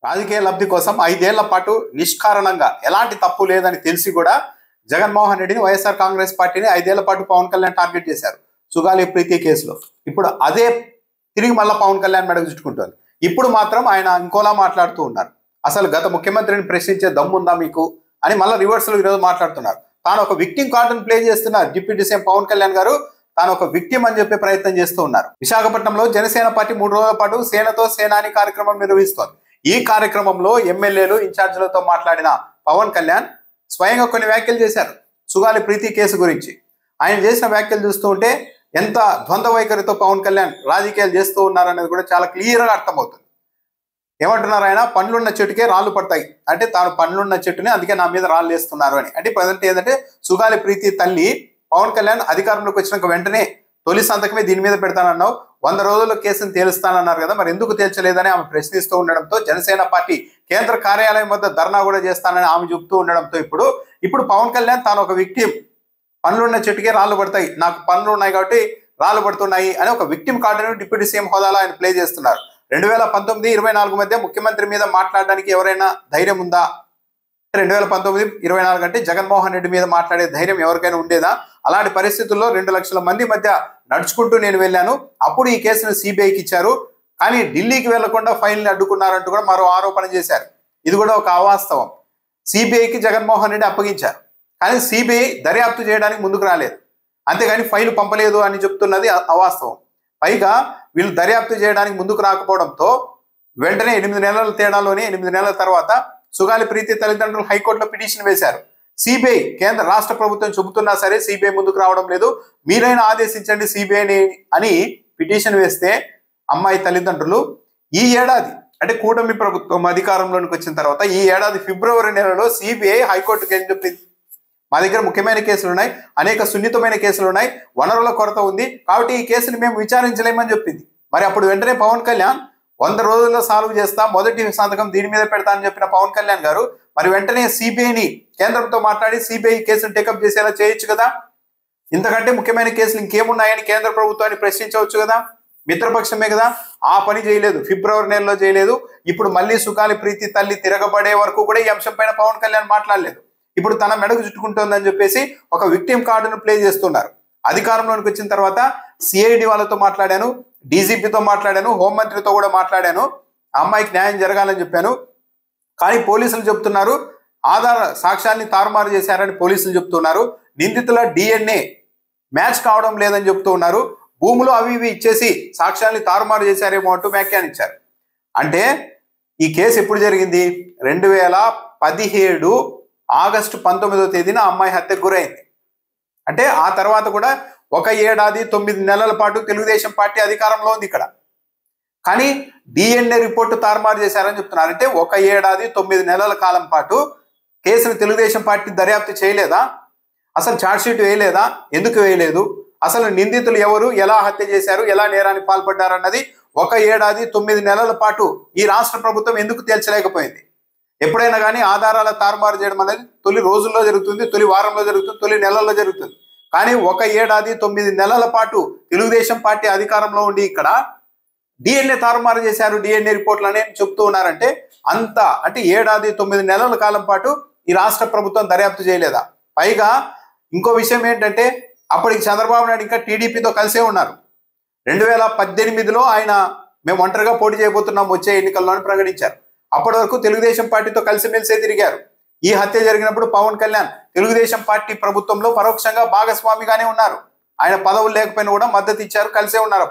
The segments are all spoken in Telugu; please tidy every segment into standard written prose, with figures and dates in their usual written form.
రాజకీయ లబ్ధి కోసం 5 ఏళ్ల పాటు నిష్కారణంగా ఎలాంటి తప్పు లేదని తెలిసి కూడా జగన్మోహన్ రెడ్డిని వైఎస్ఆర్ కాంగ్రెస్ పార్టీని 5 ఏళ్ల పాటు పవన్ కళ్యాణ్ టార్గెట్ చేశారు సుగాలి ప్రీతి కేసులో. ఇప్పుడు అదే తిరిగి మళ్ళీ పవన్ కళ్యాణ్ మెడకు చుట్టుకుంటోంది. ఇప్పుడు మాత్రం ఆయన ఇంకోలా మాట్లాడుతూ ఉన్నారు. అసలు గత ముఖ్యమంత్రిని ప్రశ్నించే దమ్ముందా మీకు అని మళ్ళీ రివర్స్లో ఈరోజు మాట్లాడుతున్నారు. తాను ఒక విక్టిమ్ కార్డును ప్లే చేస్తున్నారు డిప్యూటీ సీఎం పవన్ కళ్యాణ్ గారు. తాను ఒక విక్టిమ్ అని చెప్పే ప్రయత్నం చేస్తూ ఉన్నారు. విశాఖపట్నంలో జనసేన పార్టీ 3 రోజుల పాటు సేనతో సేనాని కార్యక్రమం నిర్వహిస్తోంది. ఈ కార్యక్రమంలో ఎమ్మెల్యేలు ఇన్ఛార్జీలతో మాట్లాడిన పవన్ కళ్యాణ్ స్వయంగా కొన్ని వ్యాఖ్యలు చేశారు సుగాలి ప్రీతి కేసు గురించి. ఆయన చేసిన వ్యాఖ్యలు చూస్తూ ఉంటే ఎంత ద్వంద్వ వైఖరితో పవన్ కళ్యాణ్ రాజకీయాలు చేస్తూ ఉన్నారనేది కూడా చాలా క్లియర్గా అర్థమవుతుంది. ఏమంటున్నారు ఆయన, పండ్లున్న చెట్టుకే రాళ్ళు పడతాయి అంటే తాను పండ్లున్న చెట్టుని అందుకే నా మీద రాళ్ళు వేస్తున్నారు అని. అంటే ప్రజెంట్ ఏంటంటే సుగాలి ప్రీతి తల్లి పవన్ కళ్యాణ్ అధికారంలోకి వచ్చినాక వెంటనే తొలి సంతకమే దీని మీద పెడతానన్నావు, 100 రోజుల్లో కేసును తేలుస్తానన్నారు కదా, మరి ఎందుకు తేల్చలేదని ఆమె ప్రశ్నిస్తూ ఉండడంతో జనసేన పార్టీ కేంద్ర కార్యాలయం వద్ద ధర్నా కూడా చేస్తానని ఆమె చెబుతూ ఉండడంతో ఇప్పుడు పవన్ కళ్యాణ్ తాను ఒక విక్టిమ్, పండ్లున్న చెట్టుకే రాళ్ళు పడతాయి, నాకు పండ్లు ఉన్నాయి కాబట్టి రాళ్ళు పడుతున్నాయి అని ఒక విక్టిమ్ కార్డును డిప్యూటీ సీఎం హోదాలో ఆయన ప్లే చేస్తున్నారు. 2019-24 మధ్య ముఖ్యమంత్రి మీద మాట్లాడడానికి ఎవరైనా ధైర్యం ఉందా? 2019-24 అంటే జగన్మోహన్ రెడ్డి మీద మాట్లాడే ధైర్యం ఎవరికైనా ఉండేదా? అలాంటి పరిస్థితుల్లో 2 లక్షల మంది మధ్య నడుచుకుంటూ నేను వెళ్ళాను. అప్పుడు ఈ కేసును సిబిఐకి ఇచ్చారు, కానీ ఢిల్లీకి వెళ్లకుండా ఫైల్ని అడ్డుకున్నారంటూ కూడా మరో ఆరోపణ చేశారు. ఇది కూడా ఒక అవాస్తవం. సిబిఐకి జగన్మోహన్ రెడ్డి అప్పగించారు, కానీ సిబిఐ దర్యాప్తు చేయడానికి ముందుకు రాలేదు, అంతేగాని ఫైల్ పంపలేదు అని చెప్తున్నది అవాస్తవం. పైగా వీళ్ళు దర్యాప్తు చేయడానికి ముందుకు రాకపోవడంతో వెంటనే 8 నెలల తేడాలోనే 8 నెలల తర్వాత సుగాలి ప్రీతి తల్లిదండ్రులు హైకోర్టులో పిటిషన్ వేశారు. సిబిఐ కేంద్ర రాష్ట్ర ప్రభుత్వం చెబుతున్నా సరే సిబిఐ ముందుకు రావడం లేదు, మీరైనా ఆదేశించండి సిబిఐని అని పిటిషన్ వేస్తే అమ్మాయి తల్లిదండ్రులు ఈ ఏడాది అంటే కూటమి ప్రభుత్వం అధికారంలోకి వచ్చిన తర్వాత ఈ ఏడాది ఫిబ్రవరి నెలలో సిబిఐ హైకోర్టుకి ఏం చెప్పింది, మా దగ్గర ముఖ్యమైన కేసులు ఉన్నాయి, అనేక సున్నితమైన కేసులు ఉన్నాయి, వనరుల కొరత ఉంది, కాబట్టి ఈ కేసుని మేము విచారించలేమని చెప్పింది. మరి అప్పుడు వెంటనే పవన్ కళ్యాణ్ 100 రోజుల్లో సాల్వ్ చేస్తా, మొదటి సంతకం దీని మీద పెడతా అని చెప్పిన పవన్ కళ్యాణ్ గారు మరి వెంటనే సిబిఐని కేంద్రంతో మాట్లాడి సిబిఐ కేసును టేకప్ చేసేలా చేయొచ్చు కదా. ఇంతకంటే ముఖ్యమైన కేసులు ఇంకేమున్నాయని కేంద్ర ప్రభుత్వాన్ని ప్రశ్నించవచ్చు కదా, మిత్రపక్షమే కదా. ఆ పని చేయలేదు, ఫిబ్రవరి నెలలో చేయలేదు. ఇప్పుడు మళ్ళీ సుగాలి ప్రీతి తల్లి తిరగబడే వరకు కూడా ఈ అంశం పైన పవన్ కళ్యాణ్ మాట్లాడలేదు. ఇప్పుడు తన మెడకు చుట్టుకుంటుందని చెప్పేసి ఒక విక్టిమ్ కార్డును ప్లే చేస్తున్నారు. అధికారంలోకి వచ్చిన తర్వాత సిఐడి వాళ్ళతో మాట్లాడాను, డీజీపీతో మాట్లాడాను, హోంమంత్రితో కూడా మాట్లాడాను, అమ్మాయికి న్యాయం జరగాలని చెప్పాను, కానీ పోలీసులు చెప్తున్నారు ఆధార సాక్ష్యాన్ని తారుమారు చేశారని పోలీసులు చెప్తున్నారు, నిందితుల డిఎన్ఏ మ్యాచ్ కావడం లేదని చెప్తూ ఉన్నారు, భూములు అవి ఇవి ఇచ్చేసి సాక్ష్యాన్ని తారుమారు చేశారేమో అంటూ వ్యాఖ్యానించారు. అంటే ఈ కేసు ఎప్పుడు జరిగింది? 2017 ఆగస్టు 19వ తేదీన అమ్మాయి హత్యకు గురైంది. అంటే ఆ తర్వాత కూడా 1 ఏడాది 9 నెలల పాటు తెలుగుదేశం పార్టీ అధికారంలో ఉంది ఇక్కడ, కానీ డిఎన్ఏ రిపోర్టు తారుమారు చేశారని చెప్తున్నారు. అంటే 1 ఏడాది 9 నెలల కాలం పాటు కేసును తెలుగుదేశం పార్టీ దర్యాప్తు చేయలేదా? అసలు ఛార్జ్షీట్ వేయలేదా? ఎందుకు వేయలేదు? అసలు నిందితులు ఎవరు, ఎలా హత్య చేశారు, ఎలా నేరానికి పాల్పడ్డారన్నది 1 ఏడాది 9 నెలల పాటు ఈ రాష్ట్ర ప్రభుత్వం ఎందుకు తేల్చలేకపోయింది? ఎప్పుడైనా కానీ ఆధారాల తారుమారు చేయడం అనేది తొలి రోజుల్లో జరుగుతుంది, తొలి వారంలో జరుగుతుంది, తొలి నెలల్లో జరుగుతుంది. కానీ 1 ఏడాది 9 నెలల పాటు తెలుగుదేశం పార్టీ అధికారంలో ఉండి ఇక్కడ డిఎన్ఏ తారుమారు చేశారు, డిఎన్ఏ రిపోర్ట్లు అని చెప్తూ ఉన్నారంటే అంటే 1 ఏడాది 9 నెలల కాలం పాటు ఈ రాష్ట్ర ప్రభుత్వం దర్యాప్తు చేయలేదా? పైగా ఇంకో విషయం ఏంటంటే అప్పటికి చంద్రబాబు నాయుడు ఇంకా టీడీపీతో కలిసే ఉన్నారు. 2018లో ఆయన మేము ఒంటరిగా పోటీ చేయబోతున్నాం వచ్చే ఎన్నికల్లో అని ప్రకటించారు. అప్పటి వరకు తెలుగుదేశం పార్టీతో కలిసిమెలిసే తిరిగారు. ఈ హత్య జరిగినప్పుడు పవన్ కళ్యాణ్ తెలుగుదేశం పార్టీ ప్రభుత్వంలో పరోక్షంగా భాగస్వామిగానే ఉన్నారు. ఆయన పదవులు లేకపోయినా కూడా మద్దతు ఇచ్చారు, కలిసే ఉన్నారు.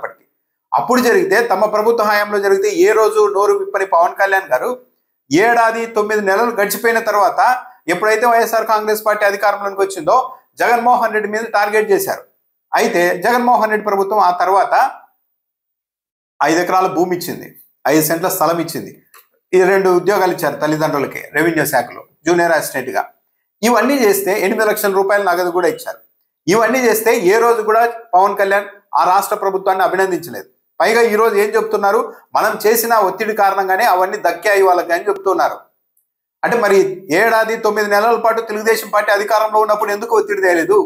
అప్పుడు జరిగితే తమ ప్రభుత్వ హయాంలో జరిగితే ఏ రోజు నోరు విప్పని పవన్ కళ్యాణ్ గారు 1 ఏడాది 9 నెలలు గడిచిపోయిన తర్వాత ఎప్పుడైతే వైఎస్ఆర్ కాంగ్రెస్ పార్టీ అధికారంలోకి వచ్చిందో జగన్మోహన్ రెడ్డి మీద టార్గెట్ చేశారు. అయితే జగన్మోహన్ రెడ్డి ప్రభుత్వం ఆ తర్వాత 5 ఎకరాల భూమి ఇచ్చింది, 5 సెంట్ల స్థలం ఇచ్చింది, 2 ఉద్యోగాలు ఇచ్చారు తల్లిదండ్రులకి రెవెన్యూ శాఖలో జూనియర్ అసిస్టెంట్గా. ఇవన్నీ చేస్తే 8 లక్షల రూపాయల నగదు కూడా ఇచ్చారు. ఇవన్నీ చేస్తే ఏ రోజు కూడా పవన్ కళ్యాణ్ ఆ రాష్ట్ర ప్రభుత్వాన్ని అభినందించలేదు. పైగా ఈ రోజు ఏం చెప్తున్నారు, మనం చేసిన ఒత్తిడి కారణంగానే అవన్నీ దక్కాయి వాళ్ళకి అని చెప్తున్నారు. అంటే మరి 1 ఏడాది 9 నెలల పాటు తెలుగుదేశం పార్టీ అధికారంలో ఉన్నప్పుడు ఎందుకు ఒత్తిడి తేలేదు?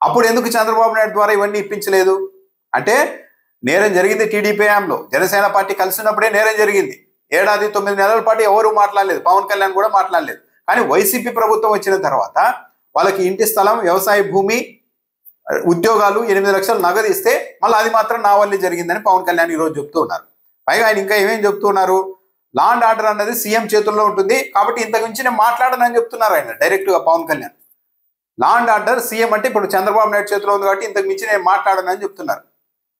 అప్పుడు ఎందుకు చంద్రబాబు నాయుడు ద్వారా ఇవన్నీ ఇప్పించలేదు? అంటే నేరం జరిగింది టీడీపీ హయాంలో, జనసేన పార్టీ కలిసినప్పుడే నేరం జరిగింది. ఏడాది 9 నెలల పాటు ఎవరు మాట్లాడలేదు, పవన్ కళ్యాణ్ కూడా మాట్లాడలేదు. కానీ వైసీపీ ప్రభుత్వం వచ్చిన తర్వాత వాళ్ళకి ఇంటి స్థలం, వ్యవసాయ భూమి, ఉద్యోగాలు, 8 లక్షలు నగదు ఇస్తే మళ్ళీ అది మాత్రం నా వల్లే జరిగిందని పవన్ కళ్యాణ్ ఈరోజు చెప్తూ ఉన్నారు. పైగా ఆయన ఇంకా ఏమేం చెప్తూ ఉన్నారు, లా అండ్ ఆర్డర్ అన్నది సీఎం చేతుల్లో ఉంటుంది కాబట్టి ఇంతకు మించి నేను మాట్లాడనని చెప్తున్నారు ఆయన డైరెక్ట్గా Pawan Kalyan. Law and order CM అంటే ఇప్పుడు చంద్రబాబు నాయుడు చేతిలో ఉంది కాబట్టి ఇంతకు మించి నేను మాట్లాడనని చెప్తున్నారు.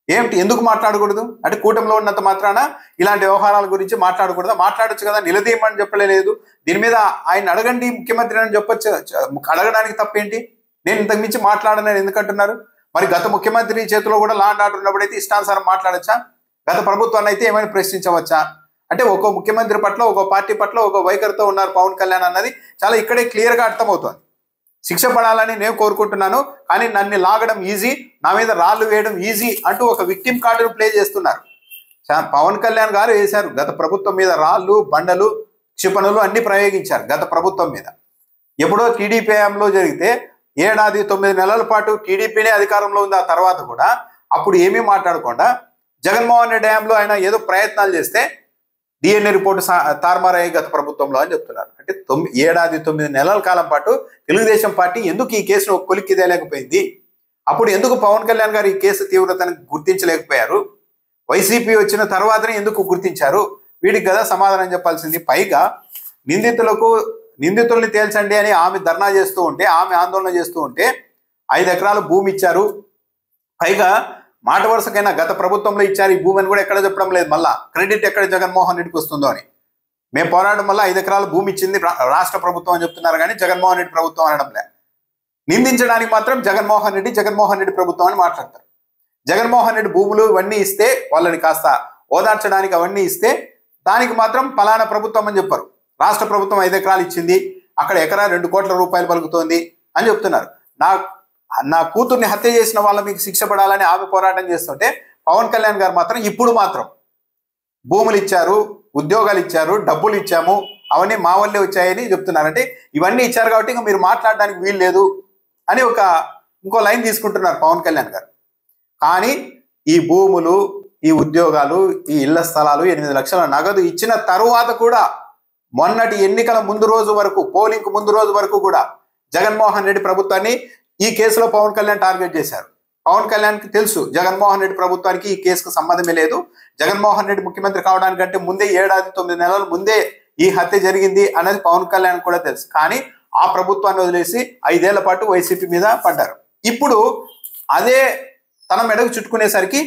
ఏమిటి, ఎందుకు మాట్లాడకూడదు అంటే కూటమిలో ఉన్నంత మాత్రాన ఇలాంటి వ్యవహారాల గురించి మాట్లాడకూడదా? మాట్లాడొచ్చు కదా, నిలదీయమని చెప్పలేదు. దీని మీద ఆయన అడగండి ముఖ్యమంత్రి అని చెప్పొచ్చు, అడగడానికి తప్పేంటి? నేను ఇంతకు మించి మాట్లాడనని ఎందుకంటున్నారు? మరి గత ముఖ్యమంత్రి చేతిలో కూడా లా అండ్ ఆర్డర్ ఉన్నప్పుడైతే ఇష్టానుసారం మాట్లాడచ్చా? గత ప్రభుత్వాన్ని అయితే ఏమైనా ప్రశ్నించవచ్చా? అంటే ఒక్కో ముఖ్యమంత్రి పట్ల, ఒక్కో పార్టీ పట్ల ఒక్కో వైఖరితో ఉన్నారు పవన్ కళ్యాణ్ అన్నది చాలా ఇక్కడే క్లియర్గా అర్థమవుతుంది. శిక్ష పడాలని నేను కోరుకుంటున్నాను, కానీ నన్ను లాగడం ఈజీ, నా మీద రాళ్ళు వేయడం ఈజీ అంటూ ఒక విక్టిమ్ కార్డును ప్లే చేస్తున్నారు. పవన్ కళ్యాణ్ గారు వేశారు గత ప్రభుత్వం మీద రాళ్ళు, బండలు, క్షిపణులు అన్ని ప్రయోగించారు గత ప్రభుత్వం మీద. ఎప్పుడో టీడీపీ హయాంలో జరిగితే ఏడాది 9 నెలల పాటు టీడీపీనే అధికారంలో ఉంది. ఆ తర్వాత కూడా అప్పుడు ఏమీ మాట్లాడకుండా జగన్మోహన్ రెడ్డి హయాంలో ఆయన ఏదో ప్రయత్నాలు చేస్తే డిఎన్ఏ రిపోర్టు తారుమారయ్యే గత ప్రభుత్వంలో అని చెప్తున్నారు. అంటే ఏడాది 9 నెలల కాలం పాటు తెలుగుదేశం పార్టీ ఎందుకు ఈ కేసును కొలిక్కి తేలేకపోయింది? అప్పుడు ఎందుకు పవన్ కళ్యాణ్ గారు ఈ కేసు తీవ్రతను గుర్తించలేకపోయారు? వైసీపీ వచ్చిన తర్వాతనే ఎందుకు గుర్తించారు? వీడికి కదా సమాధానం చెప్పాల్సింది. పైగా నిందితుల్ని తేల్చండి అని ఆమె ధర్నా చేస్తూ ఉంటే, ఆమె ఆందోళన చేస్తూ ఉంటే 5 ఎకరాలు భూమి ఇచ్చారు. పైగా మాట వరుసకైనా గత ప్రభుత్వంలో ఇచ్చారు ఈ భూమిని కూడా ఎక్కడ చెప్పడం లేదు. మళ్ళా క్రెడిట్ ఎక్కడ జగన్మోహన్ రెడ్డికి వస్తుందో అని. మేము పోరాటం వల్ల 5 ఎకరాలు భూమి ఇచ్చింది రాష్ట్ర ప్రభుత్వం అని చెప్తున్నారు, కానీ జగన్మోహన్ రెడ్డి ప్రభుత్వం అనడం లేదు. నిందించడానికి మాత్రం జగన్మోహన్ రెడ్డి ప్రభుత్వం అని మాట్లాడతారు. జగన్మోహన్ రెడ్డి భూములు ఇవన్నీ ఇస్తే, వాళ్ళని కాస్త ఓదార్చడానికి అవన్నీ ఇస్తే దానికి మాత్రం ఫలానా ప్రభుత్వం అని చెప్పారు. రాష్ట్ర ప్రభుత్వం 5 ఎకరాలు ఇచ్చింది, అక్కడ ఎకరా 2 కోట్ల రూపాయలు పలుకుతోంది అని చెప్తున్నారు. నా కూతుర్ని హత్య చేసిన వాళ్ళ మీకు శిక్ష పడాలని ఆమె పోరాటం చేస్తుంటే పవన్ కళ్యాణ్ గారు మాత్రం ఇప్పుడు మాత్రం భూములు ఇచ్చారు, ఉద్యోగాలు ఇచ్చారు, డబ్బులు ఇచ్చాము, అవన్నీ మా వల్లే వచ్చాయని చెప్తున్నారు. అంటే ఇవన్నీ ఇచ్చారు కాబట్టి ఇంకా మీరు మాట్లాడడానికి వీలు లేదు అని ఇంకో లైన్ తీసుకుంటున్నారు పవన్ కళ్యాణ్ గారు. కానీ ఈ భూములు, ఈ ఉద్యోగాలు, ఈ ఇళ్ల స్థలాలు, 8 లక్షల నగదు ఇచ్చిన తరువాత కూడా మొన్నటి ఎన్నికల ముందు రోజు వరకు, పోలింగ్ ముందు రోజు వరకు కూడా జగన్మోహన్ రెడ్డి ప్రభుత్వాన్ని ఈ కేసులో పవన్ కళ్యాణ్ టార్గెట్ చేశారు. పవన్ కళ్యాణ్కి తెలుసు జగన్మోహన్ రెడ్డి ప్రభుత్వానికి ఈ కేసుకు సంబంధమే లేదు, జగన్మోహన్ రెడ్డి ముఖ్యమంత్రి కావడానికంటే ముందే ఏడాది 9 నెలల ముందే ఈ హత్య జరిగింది అనేది పవన్ కళ్యాణ్ కూడా తెలుసు. కానీ ఆ ప్రభుత్వాన్ని వదిలేసి 5 ఏళ్ల పాటు వైసీపీ మీద పడ్డారు. ఇప్పుడు అదే తన మెడకు చుట్టుకునేసరికి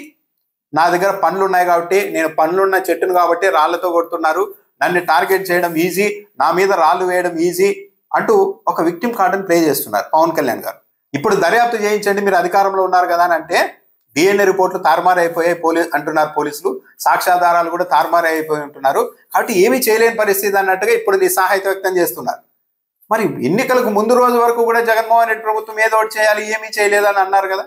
నా దగ్గర పండ్లు ఉన్నాయి కాబట్టి, నేను పండ్లున్న చెట్టును కాబట్టి రాళ్లతో కొడుతున్నారు, నన్ను టార్గెట్ చేయడం ఈజీ, నా మీద రాళ్ళు వేయడం ఈజీ అంటూ ఒక విక్టిమ్ కార్డును ప్లే చేస్తున్నారు పవన్ కళ్యాణ్ గారు. ఇప్పుడు దర్యాప్తు చేయించండి, మీరు అధికారంలో ఉన్నారు కదా అని అంటే డిఎన్ఏ రిపోర్ట్లు తారుమారైపోయాయి అంటున్నారు పోలీసులు, సాక్ష్యాధారాలు కూడా తారుమారైపోయి ఉంటున్నారు. కాబట్టి ఏమీ చేయలేని పరిస్థితి అన్నట్టుగా ఇప్పుడు నిస్సహాయత వ్యక్తం చేస్తున్నారు. మరి ఎన్నికలకు ముందు రోజు వరకు కూడా జగన్మోహన్ రెడ్డి ప్రభుత్వం ఏదో ఒకటి చేయాలి, ఏమీ చేయలేదని అన్నారు కదా.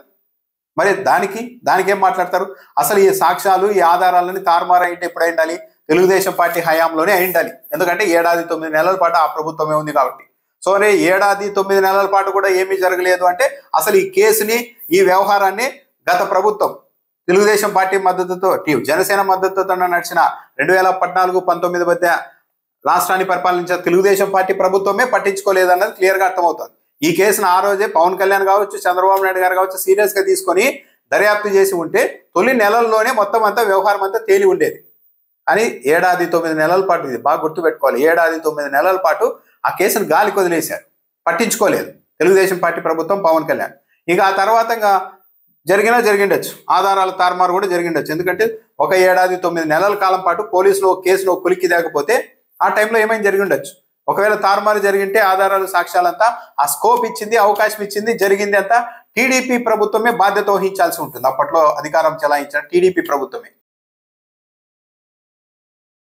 మరి దానికి ఏం మాట్లాడతారు? అసలు ఈ సాక్ష్యాలు, ఈ ఆధారాలని తారుమారైతే ఎప్పుడు అయిండాలి? తెలుగుదేశం పార్టీ హయాంలోనే అయిండాలి. ఎందుకంటే ఏడాది 9 నెలల పాటు ఆ ప్రభుత్వమే ఉంది కాబట్టి. సో ఏడాది 9 నెలల పాటు కూడా ఏమీ జరగలేదు అంటే అసలు ఈ కేసుని, ఈ వ్యవహారాన్ని గత ప్రభుత్వం తెలుగుదేశం పార్టీ మద్దతుతో, జనసేన మద్దతుతో నడిచిన 2014-19 మధ్య రాష్ట్రాన్ని పరిపాలించిన తెలుగుదేశం పార్టీ ప్రభుత్వమే పట్టించుకోలేదన్నది క్లియర్గా అర్థమవుతుంది. ఈ కేసును ఆ రోజే పవన్ కళ్యాణ్ కావచ్చు, చంద్రబాబు నాయుడు గారు కావచ్చు సీరియస్గా తీసుకొని దర్యాప్తు చేసి ఉంటే తొలి నెలల్లోనే మొత్తం అంతా వ్యవహారం అంతా తేలి ఉండేది. అని ఏడాది 9 నెలల పాటు, ఇది బాగా గుర్తుపెట్టుకోవాలి, ఏడాది 9 నెలల పాటు ఆ కేసును గాలికి వదిలేశారు, పట్టించుకోలేదు తెలుగుదేశం పార్టీ ప్రభుత్వం, పవన్ కళ్యాణ్. ఇక ఆ తర్వాత ఇంకా జరిగిండొచ్చు, ఆధారాల తారుమారు కూడా జరిగిండొచ్చు. ఎందుకంటే ఒక ఏడాది 9 నెలల కాలం పాటు పోలీసులు కేసులో కొలిక్కి తేకపోతే ఆ టైంలో ఏమైనా జరిగిండొచ్చు. ఒకవేళ తారుమారు జరిగింటే ఆధారాలు, సాక్ష్యాలంతా ఆ స్కోప్ ఇచ్చింది, అవకాశం ఇచ్చింది, జరిగింది అంతా టీడీపీ ప్రభుత్వమే బాధ్యత వహించాల్సి ఉంటుంది. అప్పట్లో అధికారం చెలాయించిన టీడీపీ ప్రభుత్వమే.